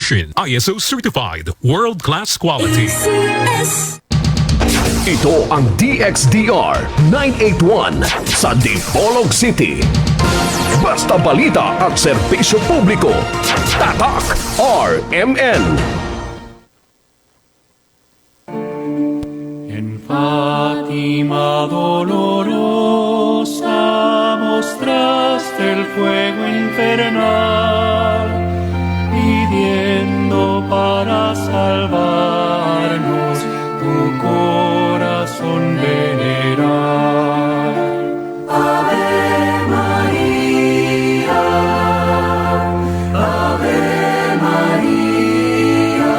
Station. ISO certified. World-class quality. Ito ang DXDR 981 sa Dipolog City. Basta balita at serbisyo publiko. Tatak RMN. En Fátima dolorosa mostraste el fuego infernal, pidiendo para salvarnos tu corazón venerar. Ave María, Ave María,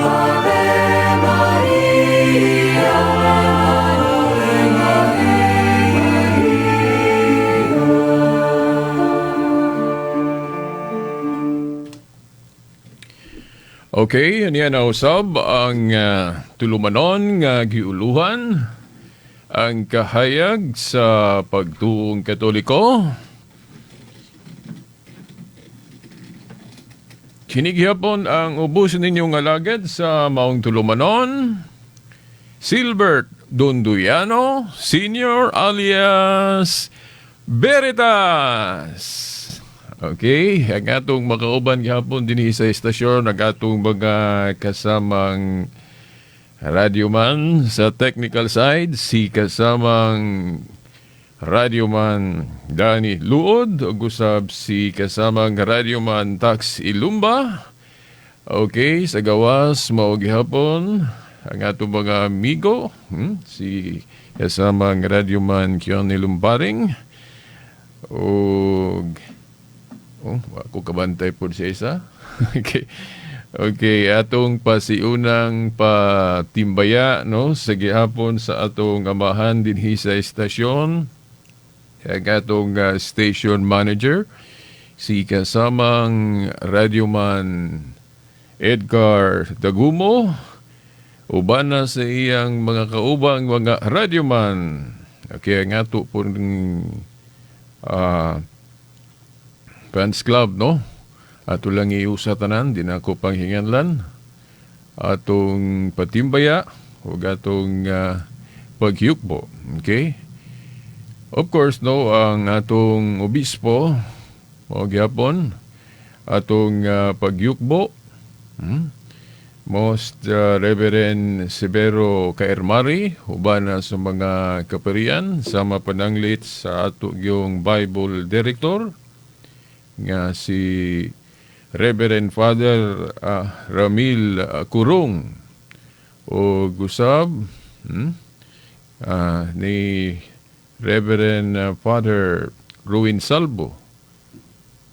Ave María, Ave Okay, yan na usab ang tulumanon nga giuluhan ang kahayag sa pagtuong Katoliko. Kinighapon ang ubos ninyong alagad sa maong tulumanon, Silbert Donduyano Senior alias Veritas. Okay, ang atong makauban gihapon din sa estasyon, ang atong mga kasamang radyoman sa technical side, si kasamang radyoman Danny Luod, ug usab si kasamang radyoman Tax Ilumba. Okay, sa gawas mao gihapon ang atong mga amigo, si kasamang radyoman Kion Lumbaring, ug ako kabantay po sa isa. Okay. Okay, atong pasiunang patimbaya no sa gihapon sa atong amahan dinhi sa estasyon. Ang atong station manager si kasamang radyoman Edgar Dagumo, uban na sa iyang mga kaubang mga radyoman. Okay, ang ato po fans club, no? Ato lang iusa tanan, di na ako panghinganlan. Atong patimbaya, o atong paghiyukbo. Okay? Of course, no, ang atong obispo, o gyapon, atong paghiyukbo, Most Reverend Severo Kaermari, uban na sa mga kaparian, sama pananglit sa ato yung Bible Director, nga si Reverend Father Ramil Kurong o gusab ni Reverend Father Ruin Salvo,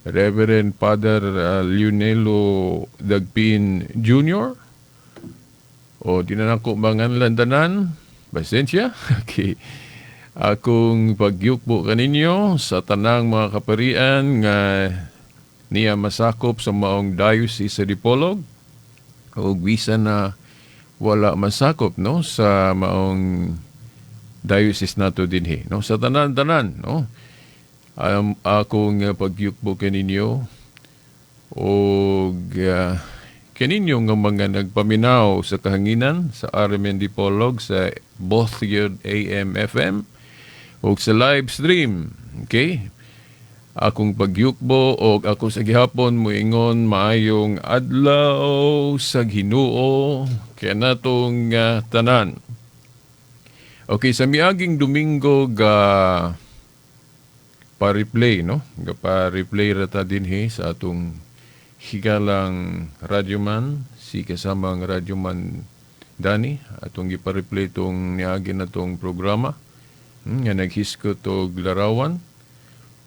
Reverend Father Leonelo Dagpin Jr. O dinanako manganlan tanan, pasensya. Okay. Akong pagyukbo kaninyo sa tanang mga kaparian nga niya masakop sa maong diocese sa Dipolog o bisan na wala masakop no sa maong diocese nato dinhi no sa tanan-tanan no akong pagyukbo kaninyo o kaninyo nga mga nagpaminaw sa kahanginan sa RMN Dipolog sa both yun AM FM o sa live stream. Okay? Akong pagyukbo o ako sa gihapon moingon maayong adlaw sa Ginoo kaya natong tanan. Okay, sa miaging Domingo pa-replay, no? Pa-replay rata dinhi sa atong higalang radyoman, si kasamang radyoman Dani, atong ipa-replay tong niagi na tong programa. Nga naghiskot og larawan.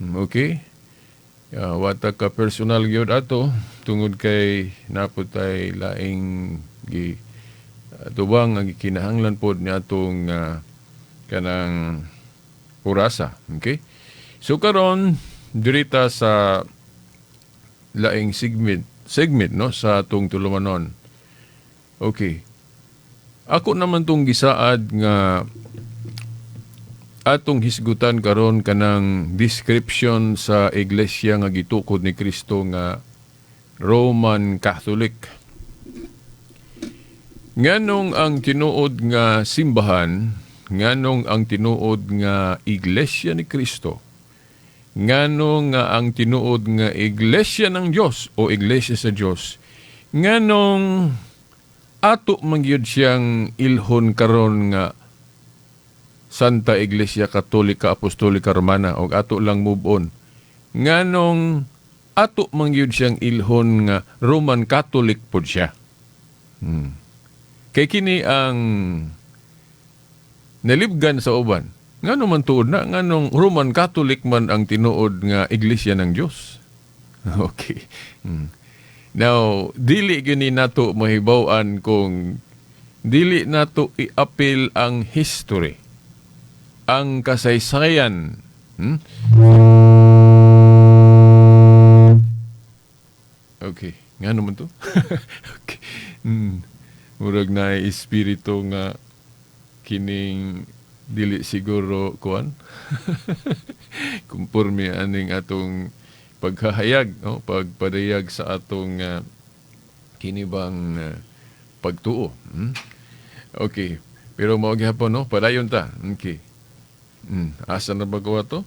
Okay. Wata ka personal gyud ato tungod kay naputay laing tubang ang kinahanglan pod ni atong kanang purasa. Okay? So karon dirita sa laing segment no sa atong tulumanon. Okay. Ako naman tong gisaad nga atong hisgutan karon kanang description sa iglesia nga gitukod ni Kristo nga Roman Catholic. Nganong ang tinuod nga simbahan, nganong ang tinuod nga Iglesia ni Cristo, nganong nga ang tinuod nga Iglesia ng Diyos o Iglesia sa Diyos, nganong ato mangyud siyang ilhon karon nga Santa Iglesia Katolika Apostolika Romana o ato lang move on. Nganong ato mangyud siyang ilhon nga Roman Catholic pod siya. Kay kini ang nalibgan sa uban. Ngano man tuod na nganong Roman Catholic man ang tinuod nga Iglesia ng Dios. Okay. Now, dili gini nato mahibaw-an kung dili nato i-appeal ang history, ang kasaysayan. Okay. Nga naman to? Okay. Murag na espiritu nga kining dili siguro kuan. Kumpurmi aning atong paghahayag, no? Pagpadayag sa atong kinibang pagtuo. Okay. Pero mao gyapon, no? Padayon ta. Okay. Asa na ba gawa to?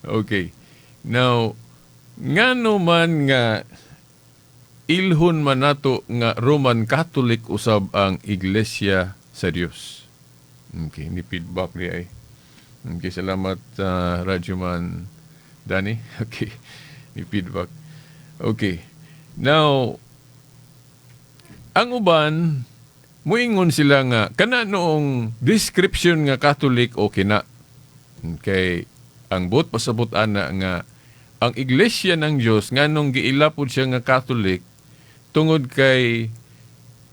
Okay. Now, ngano man nga ilhon man nato nga Roman Catholic usab ang Iglesia sa Dios. Okay, ni feedback di ay. Okay, salamat Radyoman Danny. Okay, ni feedback. Okay. Now, ang uban muingon sila nga kana noong description nga Catholic okay na. Okay, ang buot pasabot ana nga ang Iglesia ng Dios nganong giilapod siya nga Catholic tungod kay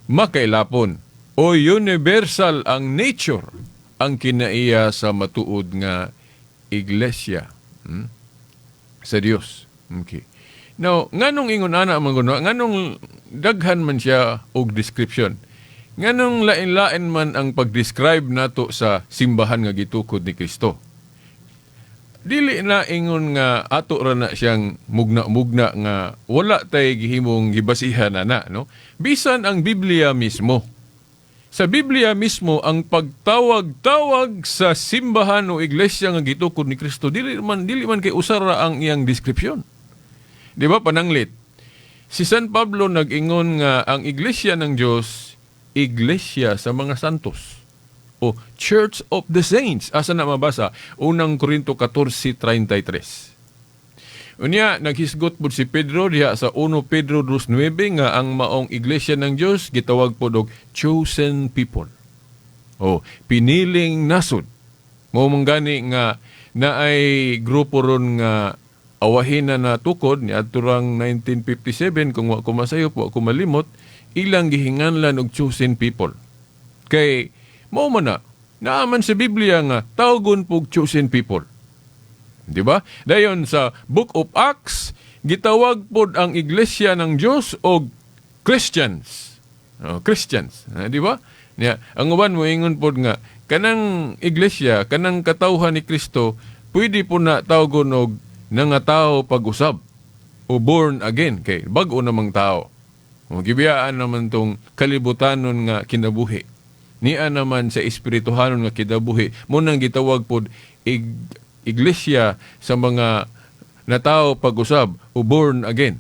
makailapon o universal ang nature ang kinaiya sa matuod nga Iglesia sa Dios. Okay. Now, nganong ingon ana man kuno, nganong daghan man siya og description. Nganong lain-lain man ang pag-describe nato sa simbahan nga gitukod ni Kristo. Dili na ingon nga ato ra na siyang mugna-mugna nga wala tay gihimong gibasihan ana, no? Bisan ang Biblia mismo. Sa Biblia mismo ang pagtawag-tawag sa simbahan o iglesia nga gitukod ni Kristo dili man kay usara ang iyang description. Di ba pananglit? Si San Pablo nag-ingon nga ang iglesia ng Dios iglesia sa mga santos. O Church of the Saints. Asa na mabasa? Unang Korinto 14:33. Unya, naghisgot po si Pedro diha sa 1 Pedro 2:9 nga ang maong iglesia ng Dios gitawag po og chosen people. O piniling nasod. Mao man gani nga naay grupo ron nga awahin na tukod ni adturang 1957 kung wa ko masayop, wa ko malimot, ilang gihinganlan og chosen people. Kay mao man na naaman sa Biblia nga tawgon pug chosen people. Di ba? Dayon sa Book of Acts gitawag pod ang iglesia ng Dios og Christians. Christians, di ba? Nya ang uban mo ingon pod nga kanang iglesia, kanang katawhan ni Kristo pwede po na tawgon og nangatao pag-usab o born again kay bag-o namang tao. O gibiyaan naman tong kalibutanon nga kinabuhi. Niya naman sa espirituhanon nga kinabuhi mo nang gitawag pod iglesia sa mga natao pag-usab o born again.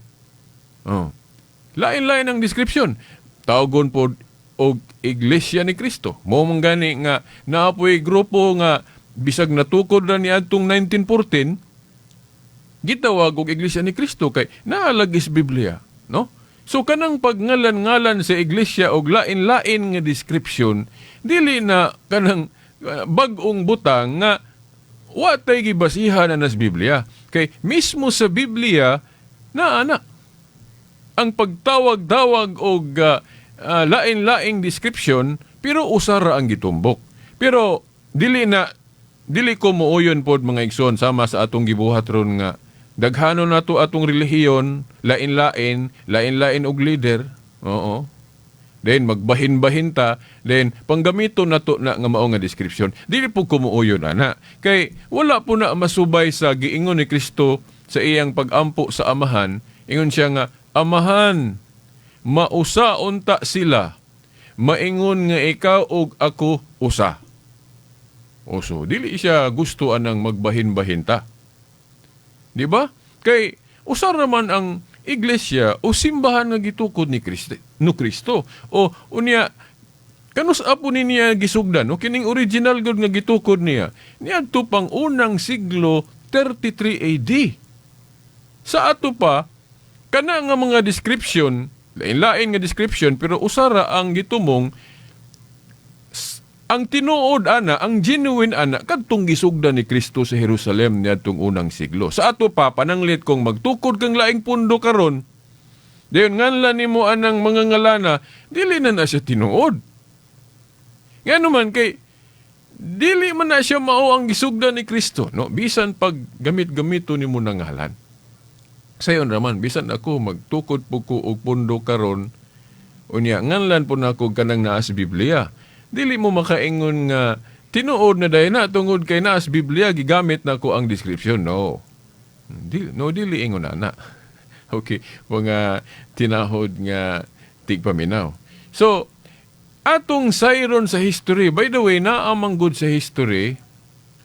Lain-lain ang description. Tawgon pod og iglesia ni Kristo. Mao man gani nga naapoy grupo nga bisag natukod na niadtong 1914 gitawag og iglesia ni Kristo kay naalagis Biblia, no? So kanang pagngalan-ngalan sa iglesia og lain-lain nga description dili na kanang bag-ong butang nga wa tay gibasihan na nas Biblia. Kay mismo sa Biblia na ana ang pagtawag-tawag og lain-laing description pero usara ang gitumbok. Pero dili ko muuyon pod mga igsoon sama sa atong gibuhat ron nga daghanon nato atong relihiyon, lain-lain og leader. Oo. Then magbahin-bahin ta, then panggamito nato na nga mao nga description. Dili po kumuuyon ana. Kay wala po na masubay sa giingon ni Kristo sa iyang pag-ampo sa amahan Ingon siya nga, amahan, mausa unta sila, maingon nga ikaw og ako usa. O so, dili siya gusto anang magbahin-bahin ta. Di ba? Kay, usar naman ang iglesia o simbahan nga gitukod ni Kristo. O, unya, kanus apo ni niya gisugdan, o kining original god nga gitukod niya, niadto pang unang siglo 33 AD. Sa ato pa, kana nga mga description, lain-lain nga description, pero usara ang gitumong, ang tinuod ana, ang genuine ana, kadtong gisugdan ni Kristo sa Jerusalem niadtong unang siglo. Sa ato pa, pananglit kong magtukod kang laing pundo karon, dayon nganlan nimo anang mga ngalana, dili na siya tinuod. Nga naman kay, dili man na siya mao ang gisugdan ni Kristo, no? Bisan pag gamit-gamito nimo nang ngalan. Sayon raman, bisan ako magtukod po ko og pundo karon, unya nganlan po na ako kanang naa sa Biblia. Dili mo makaingon nga tinuod na dayon na tungod kay naa sa Biblia gigamit na ko ang description. No. Dili ingon na. Okay, mga tinahod nga tigpaminaw. So, atong sayron sa history, by the way, naamang good sa history,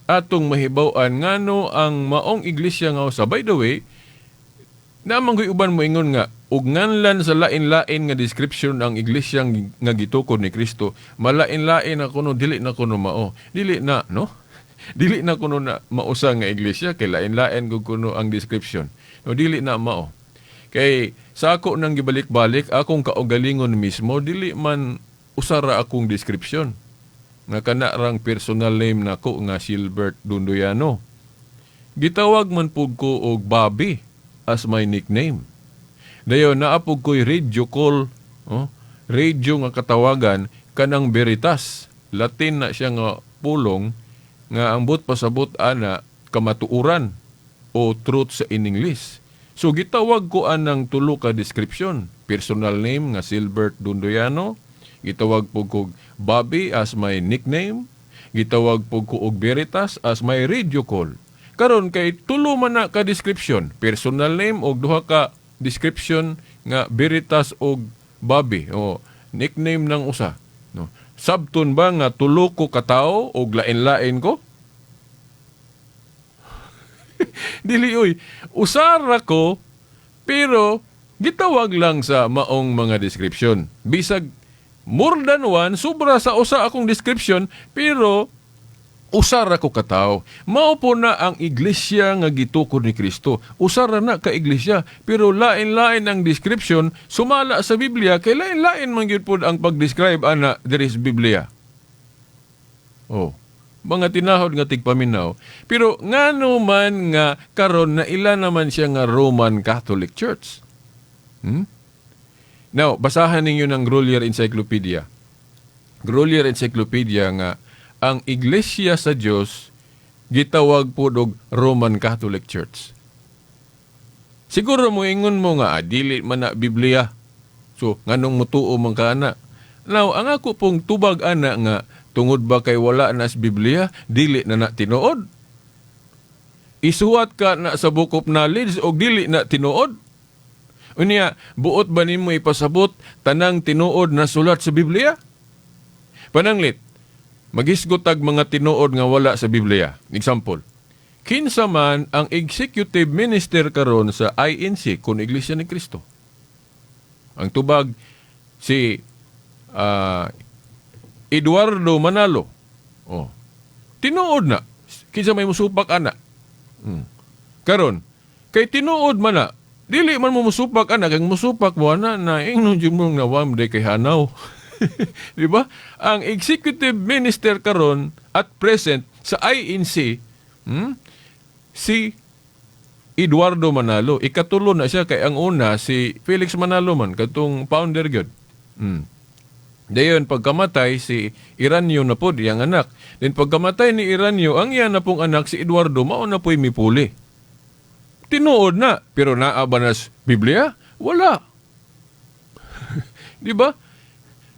atong mahibaw-an ngano ang maong iglesia nga usa. By the way, naamang uban mo ingon nga, ug nganlan sa lain-lain nga description ang iglesia nga gitukod ni Kristo, malain-lain na kuno, dili na kuno mao. Dili na, no? Dili na kuno na mausa nga iglesia, kay lain-lain gud kuno ang description. No, dili na mao. Kay sa ako nang gibalik-balik, akong kaugalingon mismo, dili man usara akong description. Nga kana rang personal name nako nga Silbert Dundoyano. Gitawag man pud ko og Bobby as my nickname. Dayon naapog ko'y radio call, radio nga katawagan kanang Veritas. Latin na siya nga pulong nga ang but pasabot ana kamatuuran o truth sa in English. So gitawag ko anang tulo ka description. Personal name nga Silbert Dundoyano. Gitawag po ko Bobby as my nickname. Gitawag po ko og Veritas as my radio call. Karon kay tulo man na ka description. Personal name og duha ka description nga Veritas og Bobby o nickname ng usa. No. Sabton ba nga tulo ko katao og lain-lain ko? Dili oy. Usara ko pero gitawag lang sa maong mga description. Bisag more than one, sobra sa usa akong description, pero usara ko katao. Mao po na ang iglesia nga gitukod ni Kristo. Usara na ka iglesia, pero lain-lain ang description, sumala sa Biblia, kay lain-lain man gyud pod ang pag-describe ana there is Biblia. Oh, mga tinahod nga tigpaminaw. Pero ngano man nga karon na ila naman siya nga Roman Catholic Church. Now, basahan ninyo ng Grolier Encyclopedia. Grolier Encyclopedia nga ang iglesia sa Dios gitawag po og Roman Catholic Church. Siguro mo ingon mo nga dili man na Biblia. So nganong mutuo man ka ana? Now, ang ako pong tubag ana nga tungod ba kay wala na sa Biblia, dili na tinuod. Isuwat ka na sa Book of Knowledge o dili na tinuod. Unya, buot ba nimo ipasabot tanang tinuod na sulat sa Biblia? Pananglit, magisgot tag mga tinuod nga wala sa Biblia. Example, kinsa man ang executive minister karon sa INC kun Iglesia ni Cristo? Ang tubag si Eduardo Manalo. Oh. Tinuod na. Kinsa may musupak ana. Karon, kay tinuod man na, dili man mo musupak ana, kay musupak mo ana na ingnon jud mo nga wam de kay hanaw. Di ba? Ang executive minister karon at present sa INC, si Eduardo Manalo. Ikatulo na siya kay ang una si Felix Manalo man katong founder gyud. Dayon pagkamatay si Iranyo na pod yang anak. Then pagkamatay ni Iranyo, ang iyan na pong anak si Eduardo mao na po'y mipuli. Tinuod na, pero naa ba na sa Biblia? Wala. Di ba?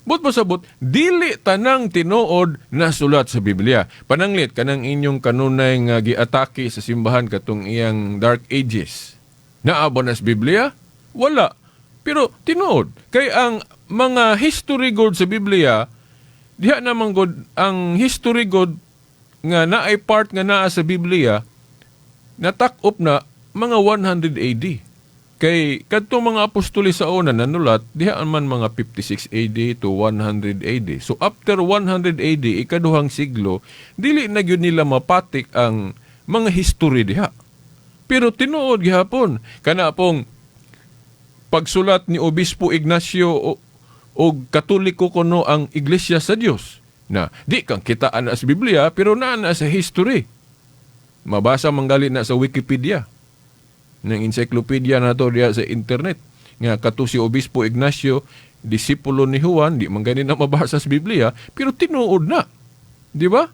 But pasabot, dili tanang tinuod na sulat sa Biblia. Pananglit, kanang inyong kanunay nga giatake sa simbahan katong iyang Dark Ages. Naa ba na sa Biblia? Wala. Pero tinuod. Kay ang mga history god sa Biblia, diha naman god, ang history god nga naay part nga naa sa Biblia, natak-up na mga 100 AD. Kay kadtong mga apostoles sa una nanulat, diha man mga 56 AD to 100 AD. So after 100 AD, ikaduhang siglo, dili na gyud nila mapatik ang mga history diha. Pero tinuod gihapon kana pong pagsulat ni Obispo Ignacio o Katoliko kuno ang Iglesia sa Dios. Na di kang kitaan na sa Biblia pero naa na sa history. Mabasa manggali na sa Wikipedia. Ng encyclopedia na to diya sa internet. Nga kato si Obispo Ignacio, disipulo ni Juan, di man gani na mabasa sa Biblia, pero tinuod na. Di ba?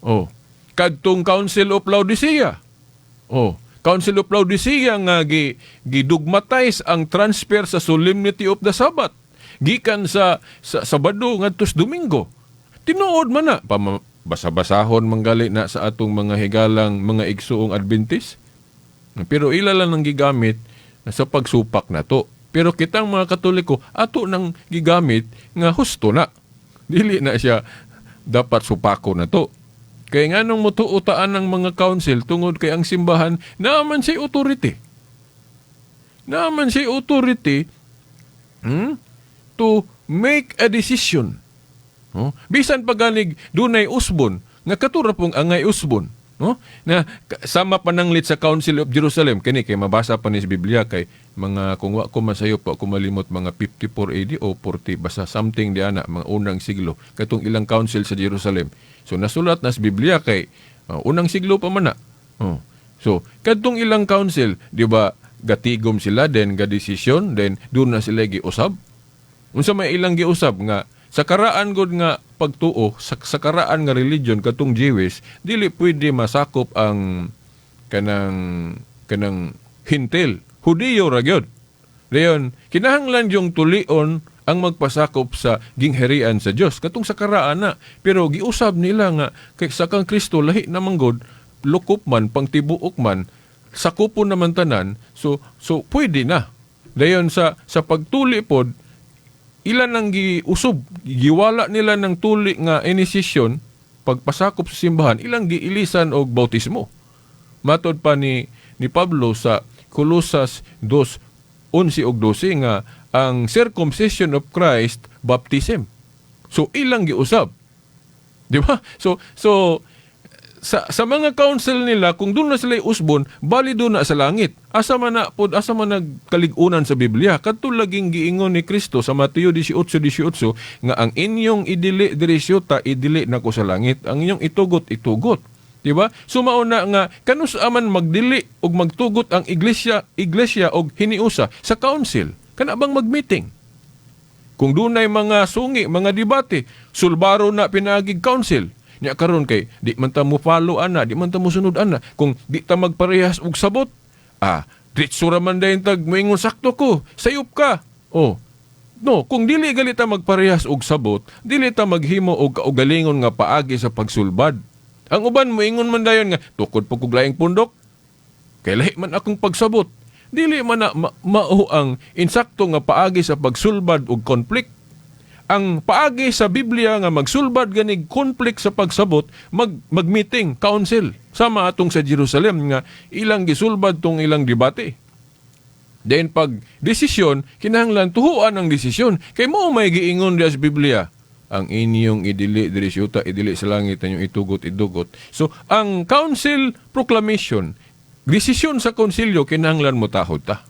Oh. Kadtong Council of Laodicea. Oh. Council of Laodicea nga gidugmatize ang transfer sa solemnity of the Sabbath. Gikan sa Sabado ngadto sa Domingo. Tinuod man na. Basa-basahon manggali na sa atong mga higalang mga igsuong Adventist. Pero ila lang nang gigamit sa pagsupak na to. Pero kitang mga Katoliko, ato nang gigamit nga husto na. Dili na siya dapat supako na to. Kaya nga nung mutuutaan ng mga council tungod kay ang simbahan, naaman siya authority. Naaman siya authority to make a decision. Bisan paganig dunay usbon, nga katura pong angay usbon. No? Na sama pananglit sa Council of Jerusalem kini kay mabasa pa ni sa Biblia kay mga kung wa ko masayo pa ako malimot mga 54 AD o 40 basta something diana mga unang siglo katong ilang council sa Jerusalem. So nasulat na sa Biblia kay unang siglo pa man na. So kadtong ilang council, di ba, gatigom sila then ga decision then doon na sila giusab. Unsa may ilang giusab nga sa karaan gud nga pagtuo, sa karaan nga religion katong Jewish, dili pwede masakop ang kanang hintil. Hudiyo ra gyud. Dayon, kinahanglan yung tulion ang magpasakop sa gingherian sa Dios katong sa karaan na. Pero giusab nila nga kay sa kang Kristo lahi naman gud, lukop man pangtibuok man, sakupon naman tanan. So pwede na. Dayon sa pagtuli pod, ilan ang giusub, giwala nila ng tuli nga inisisyon, pagpasakop sa simbahan, ilang giilisan og bautismo. Matod pa ni Pablo sa Colosas 2:11 og 12 nga ang circumcision of Christ, baptism. So ilang giusab. Di ba? So sa mga council nila, kung doon na sila usbon, bali doon na sa langit. Asa man nagkaligunan sa Biblia. Kadto laging giingon ni Kristo sa Mateo 18:18 nga ang inyong idili diri syuta, idili nako sa langit. Ang inyong itugot. Diba? So mauna nga kanus aman magdili og magtugot ang iglesia og hiniusa sa council. Kana bang magmeeting? Kung dunay mga sungi, mga debate, sulbaro na pinagig council. Nya karon kay di man ta mo follow ana, di man ta mo sunod ana. Kung di ta magparehas og sabot, diretso ra man dayon tag moingon sakto ko, sayop ka. No, kung dili gali ta magparehas og sabot, dili ta maghimo og kaugalingon nga paagi sa pagsulbad. Ang uban moingon man dayon nga tukod po kog laing pundok. Kay lahi man akong pagsabot. Dili man na mao ang insakto nga paagi sa pagsulbad og konflikt. Ang paagi sa Biblia nga magsulbad ganig konflikt sa pagsabot, mag-meeting, council, sama atong sa Jerusalem nga ilang gisulbad tong ilang debate. Then pag desisyon, kinahanglan tuhuan ang desisyon. Kay mo may giingon diya sa Biblia, ang inyong idili diri syuta, idili sa langit, inyong itugot. So ang council proclamation, desisyon sa konsilyo, kinahanglan mo tahod ta.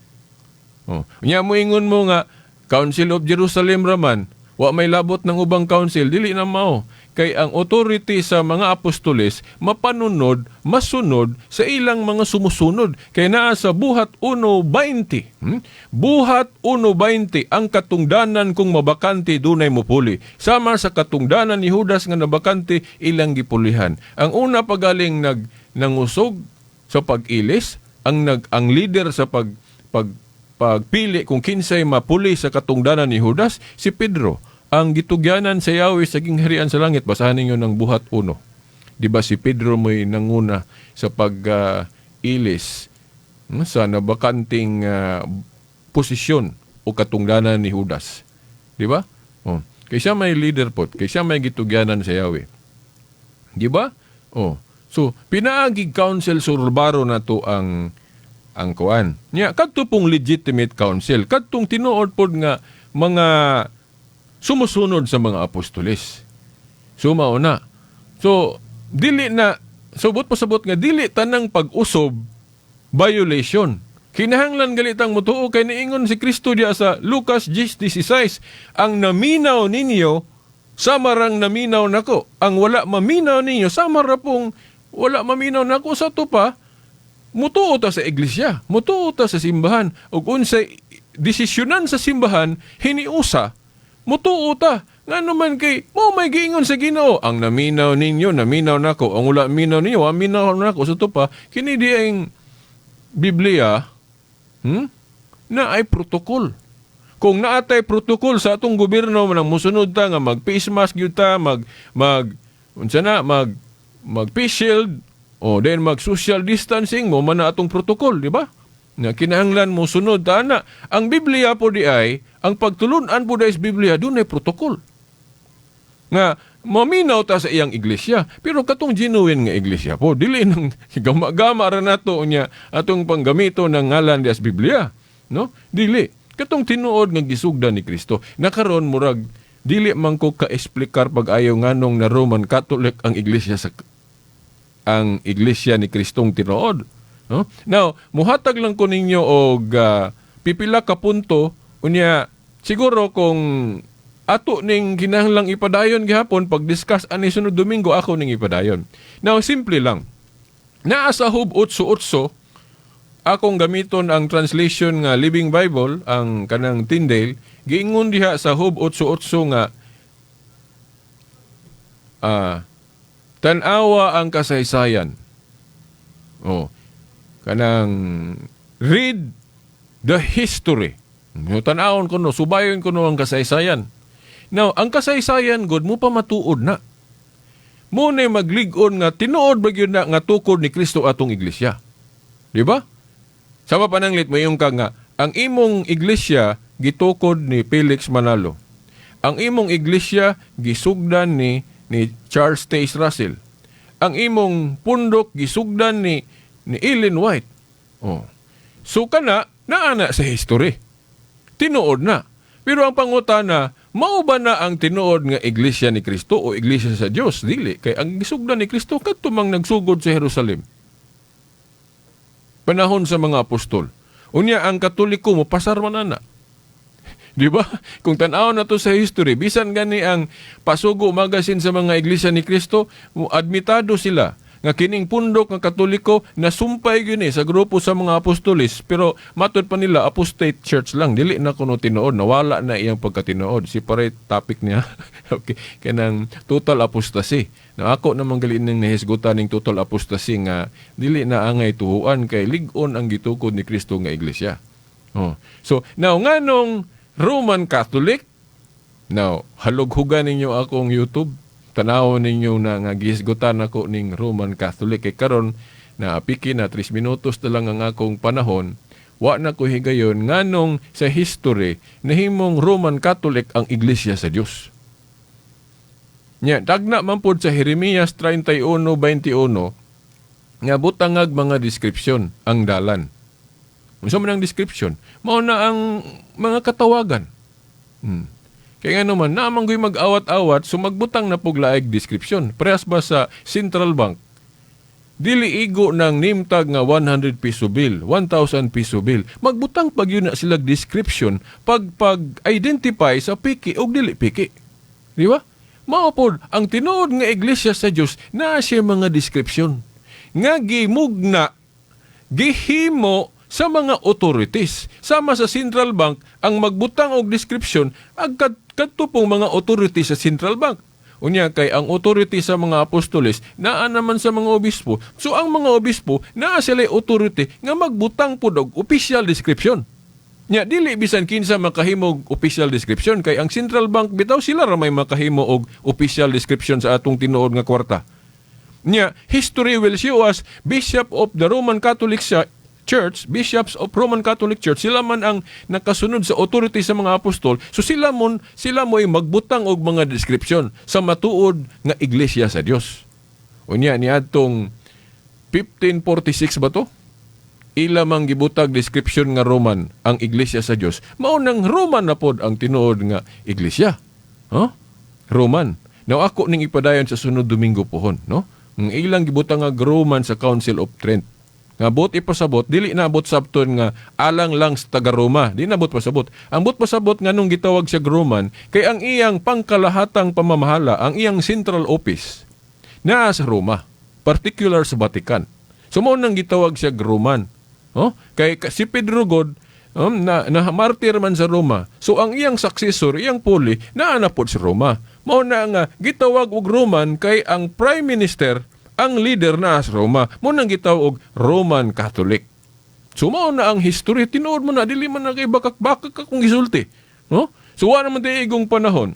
Nya mo ingon mo nga, Council of Jerusalem raman, wa may labot ng ubang council, dili na mao. Kay ang authority sa mga apostoles, mapanunod, masunod sa ilang mga sumusunod. Kay naa sa Buhat 1:20. Buhat 1:20, ang katungdanan kung mabakante dunay mupuli. Sama sa katungdanan ni Judas nga nabakante, ilang gipulihan. Ang una pagaling nangusog sa pag-ilis, ang leader sa pagpili kung kinsay mapuli sa katungdanan ni Judas, si Pedro. Ang gitugyanan sa Yahweh sa gingharian sa langit, basahan ninyo ng Buhat 1. Di ba si Pedro mo'y nanguna sa pag-ilis sa nabakanting posisyon o katungdanan ni Judas. Di ba? Oh. Kaya siya may leader po, kaya siya may gitugyanan sa Yahweh. Di ba? Oh. So, pinaagig council surbaro na to ang kuan. Nya kadto pong legitimate council, kadtong tinuod pod nga mga sumusunod sa mga apostoles. So mao na. So dili na subot nga dili tanang pag-usob violation. Kinahanglan galitang mutuo kay niingon si Kristo diya sa Lucas 10:16, ang naminaw ninyo sama rang naminaw nako. Ang wala maminaw ninyo sama ra pong wala maminaw nako. Sa to pa mutuo ta sa iglesia, mutuo ta sa simbahan, ug unsay desisyonan sa simbahan hiniusa, mutuo ta. Nga naman kay mo may giingon sa Ginoo, ang naminaw ninyo naminaw nako, ang wala minaw ninyo minaw nako. Sa to pa kini di ang Biblia na ay protokol. Kung naatay protokol sa atong gobyerno nang musunod ta nga mag face mask gyud ta, mag face shield, o then mag social distancing mo man na atong protokol, di ba? Na kinahanglan mo sunod ta na. Ang Biblia po di ay, ang pagtulunan po di ay sa Biblia, doon ay protokol. Nga, maminaw ta sa iyang iglesia. Pero katong genuine nga iglesia po, dili nang gama ra nato niya atong panggamito ng ngalan di sa Biblia. No? Dili. Katong tinuod nga gisugdan ni Kristo. Nakaroon murag, dili man ko ka-explicar pag-ayaw nganong na Roman Catholic ang iglesia ni Kristong tinuod. No? Now, muhatag lang ko ninyo og pipila ka punto unya siguro kung ato ning kinahanglang ipadayon gihapon pag-discuss ani sunod Domingo ako ning ipadayon. Now, simple lang. Naa sa Hub 8:8 akong gamiton ang translation nga Living Bible, ang kanang Tyndale, giingon diha sa Hub 8:8 nga tanawa ang kasaysayan. Oh, kanang read the history. Tanawon ko no, subayon ko no ang kasaysayan. Now, ang kasaysayan god mo pa matuod na. Mo na maglig-on nga tinuod ba gyud na nga tukod ni Kristo atong iglesia. Di ba? Sama pananglit mo yung nga ang imong iglesia gitukod ni Felix Manalo. Ang imong iglesia gisugdan ni Charles Taze Russell. Ang imong pundok gisugdan ni Ellen White. Oh. So kana naana sa history. Tinuod na. Pero ang pangutana, mao ba na ang tinuod nga iglesia ni Kristo o iglesia sa Dios? Dili. Kay ang gisugdan ni Kristo kadto mang nagsugod sa Jerusalem. Panahon sa mga apostol. Unya ang Katoliko mo pasar man ana. Di ba? Kung tanaw na to sa history, bisan gani ang Pasugo Magazine sa mga iglesia ni Kristo, admitado sila nga kining pundok ng Katoliko na sumpay gini sa grupo sa mga apostolis, pero matod pa nila apostate church lang, dili na kuno tinuod, nawala na iyang pagkatinuod. Separate topic niya. Okay, kanang total apostasy. Na ako namang gali ning nahisgutan ning total apostasy nga dili na angay tuhuan kay lig-on ang gitukod ni Kristo nga iglesia. Oh. So, now nganong Roman Catholic, now halughugan ninyo akong YouTube, tanaw ninyo na nga gisgutan ako ning Roman Catholic. Kay karon na piki na 3 minutos na lang ang akong panahon, wa na ko higayon nganong sa history nahimong Roman Catholic ang iglesia sa Dios. Nya tagna man pod sa Jeremias 31:21 nga butangag mga description ang dalan. Unsa man ang description? Mao na ang mga katawagan. Kaya nga naman, naamang ko'y mag-awat-awat, so magbutang na puglaig description. Prehas ba sa Central Bank? Dili igo ng name tag nga 100 piso bill, 1,000 piso bill. Magbutang pag yun na sila description, pag-identify sa piki o dili piki. Di ba? Maapod, ang tinuod nga iglesia sa Diyos, na siya mga description. Nga gimugna, gihimo, sa mga authorities. Sama sa Central Bank, ang magbutang og description, agad kadto pong mga authorities sa Central Bank. Unya kay ang authority sa mga apostoles, naa naman sa mga obispo. So ang mga obispo, naa sila authority nga magbutang po og official description. Nya dili bisan kinsa makahimo og official description, kay ang Central Bank bitaw sila ra may makahimo og official description sa atong tinuod nga kwarta. Nya, history will show us, Bishop of the Roman Catholic Church, bishops of Roman Catholic Church, sila man ang nakasunod sa authority sa mga apostol. So sila mo ay magbutang og mga description sa matuod nga iglesia sa Dios. Unya niadtong 1546 ba to? Ila mang gibutag description nga Roman ang iglesia sa Dios. Mao nang Roman na pod ang tinuod nga iglesia. Roman. Now ako ning ipadayon sa sunod Domingo pohon, no? Ang ilang gibutang nga Roman sa Council of Trent. Nga bot ipasabot, dili na abot sabton nga alang lang sa taga-Roma. Di na bot pasabot. Ang bot pasabot nga nung gitawag siya Roman, kay ang iyang pangkalahatang pamamahala, ang iyang central office, naa sa Roma, particular sa Vatican. So mo nang gitawag siya Roman. Kay si Pedro God, na martir man sa Roma. So ang iyang successor, iyang puli, naanapod sa Roma. Mao na nga gitawag og Roman kay ang prime minister, ang leader na sa Roma, mo nang gitawag og Roman Catholic. So mao na ang history, tinuod mo na, dili man na kay bakak-bakak akong gisulti. So wala naman tayo igong panahon.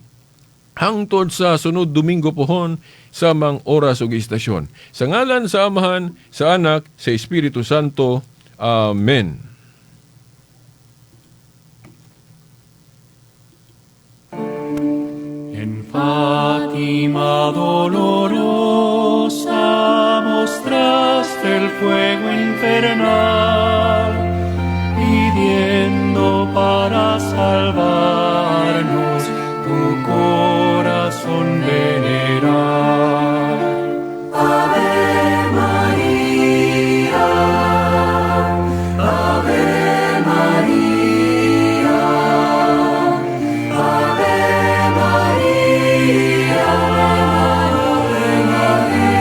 Hangtod sa sunod Domingo pohon sa mang oras ug istasyon. Sa ngalan sa Amahan, sa Anak, sa Espiritu Santo. Amen. En Fátima dolorosa mostraste el fuego infernal, pidiendo para salvarnos tu corazón venerar. Ave María, Ave María, Ave María, Ave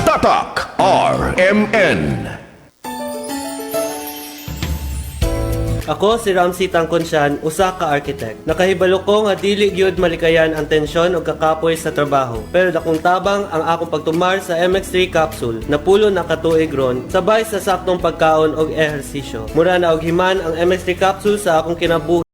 Tatak RMN. Ako si Ramsey Tangkonsyan, usa ka architect. Nakahibalo ko nga dili gyud malikayan ang tensyon ug kakapoy sa trabaho. Pero dakong tabang ang akong pagtumar sa MX3 capsule. Napulo na katuig ron, sabay sa saktong pagkaon og ehersisyo. Mura na og himan ang MX3 capsule sa akong kinabuhi.